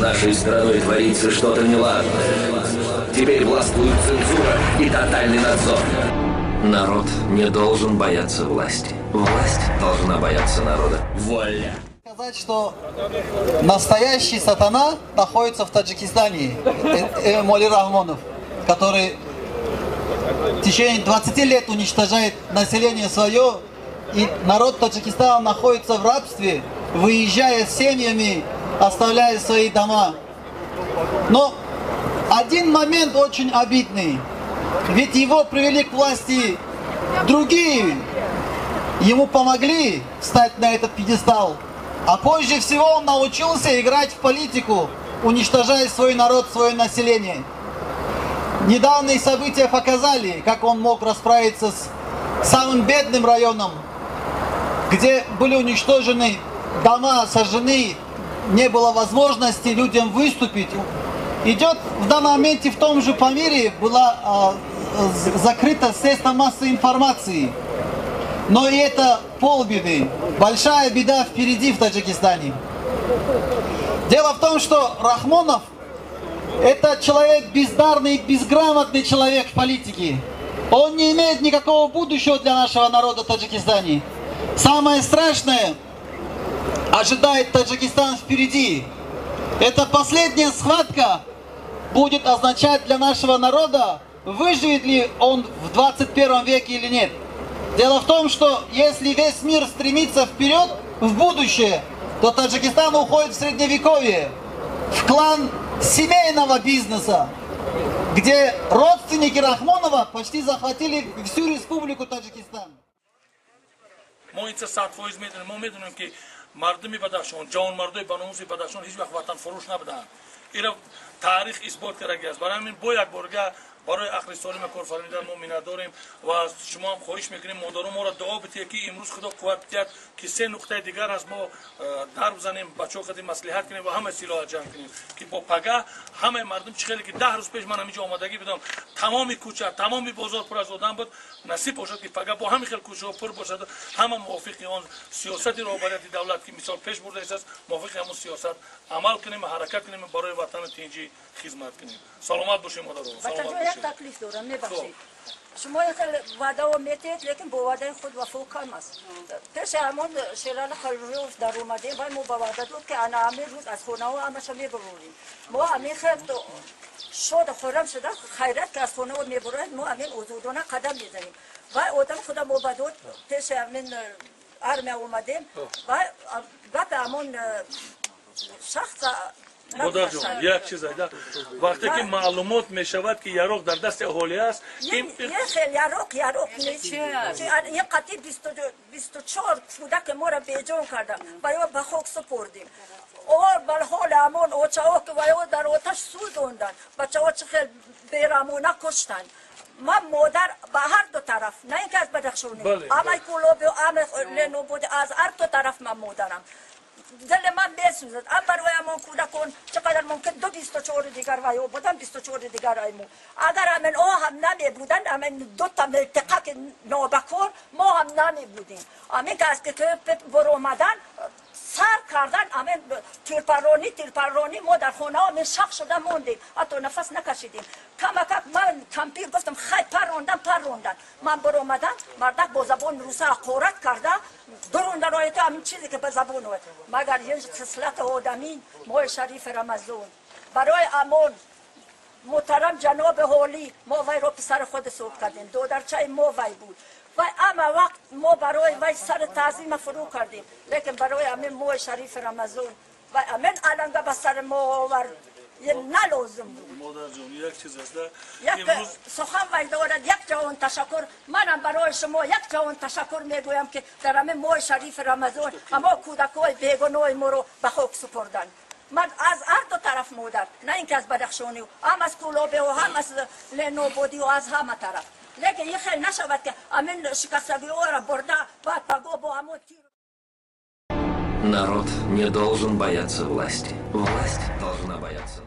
нашей страной творится что-то неладное. Теперь властвует цензура и тотальный надзор. Народ не должен бояться власти. Власть должна бояться народа. Вуаля! Сказать, что настоящий сатана находится в Таджикистане, Эмомали Рахмонов, который в течение 20 лет уничтожает население свое, и народ Таджикистана находится в рабстве, выезжая с семьями, оставляя свои дома. Но один момент очень обидный, ведь его привели к власти другие, ему помогли встать на этот пьедестал, а позже всего он научился играть в политику, уничтожая свой народ, свое население. Недавние события показали, как он мог расправиться с самым бедным районом, где были уничтожены дома, сожжены, не было возможности людям выступить. Идет в данном моменте в том же Памире была закрыта средства массовой информации. Но и это полбеды. Большая беда впереди в Таджикистане. Дело в том, что Рахмонов это человек бездарный, безграмотный человек в политике. Он не имеет никакого будущего для нашего народа в Таджикистане. Самое страшное ожидает Таджикистан впереди. Это последняя схватка будет означать для нашего народа, выживет ли он в 21 веке или нет. Дело в том, что если весь мир стремится вперед, в будущее, то Таджикистан уходит в средневековье, в клан семейного бизнеса, где родственники Рахмонова почти захватили всю республику Таджикистан. مردمی بدخشان جوان مردای بانوسی بدخشان هیچ وقت وطن فروش نبودن. اینا تاریخ اثبات کرده است. برای همین با یک بارگاه برای آخر سال ما کارفرمایدن ما می‌نداریم و شما هم خواهش می‌کنیم مادران ما را دعا بدید که امروز خدا قوت بدهد که سه نقطه دیگر از ما در بزنیم بچه‌ها خودی مصلحت کنیم و همه سلاح جمع کنیم که با پگاه همه مردم چخیلی که 10 روز پیش من همینجا آمادگی بدم تمام کوچه تمام بازار پر از آدم بود نصیب باشد که پگاه با همین خیلی کوچه‌ها پر باشد همه موافق آن سیاست رهبری دولت که مثال پیش برده است موافق همون سیاست عمل کنیم و حرکت کنیم برای وطن تینجی خدمت کنیم سلامت باشیم مادران سلامت تکلیف دارم میبخشید شما خیلی وعده و میتید لیکن با وعده خود وفا کم است پیش همون شلال خلروف در اومده و ما با وعده داد که انا همه روز از خونه ها همه میبرونیم ما همه خیلی شاد خورم شده خیرت که از خونه ها میبرونیم ما همین حدودانه قدم میزنیم و آدم خدا ما بدود پیش همین ارمی اومدیم و به همون شخص مادر جان یک چیز ایده وقتی که معلومات می شود که یاروق در دست اهالی است این خیلی یاروق نیست این قطعی 24 کودک ما را بیجان کردن باید به خاک سپردیم اور بر حال همون اوچه ها که باید در آتش سوزوندن بچه ها چه خیلی بیرامونه کشتن من مادر به هر دو طرف نه اینکه از بدخشونی همه کلوبی و همه لنو بوده از هر دو طرف من مادرم دل من بسوزد اما برای همون کودکان چقدر ممکن 24 دیگر وای بودن 24 دیگر ایمو اگر همین هم نمی بودن همین دو تا ملتقه که نابکار ما هم نمی بودیم همین که از که برو اومدن سر کردن همین تیرپرانی ما در خونه همین شق شده موندیم حتی نفس نکشیدیم کمک من کمپیر گفتم خیلی پروندن من برو اومدن مردک با زبان روسه حقارت کرده دروندن آیت همین چیزی که به زبان اومد مگر یه خصلت آدمی ماه شریف رمضان برای امون محترم جناب حالی ما وی رو پسر خود صبح کردیم دو درچه ما وی بود و اما وقت ما برای وی سر تعظیم فرو کردیم لیکن برای همین ماه شریف رمضان و همین علنگه به سر ما آورد یه نلازم بود مادر جان یک چیز است یک سخن وی دارد یک جوان تشکر منم برای شما یک جوان تشکر میگویم که در همین ماه شریف رمضان اما کودکای بیگناه ما رو به خاک سپردن من از هر دو طرف مادر نه اینکه از بدخشانی هم از کولابه و هم از لنوبودی و از همه طرف لیکن یه خیلی نشود که همین شکستگی ها را برده باید پگاه با همون تیر Народ не должен бояться власти. Власть должна бояться народа.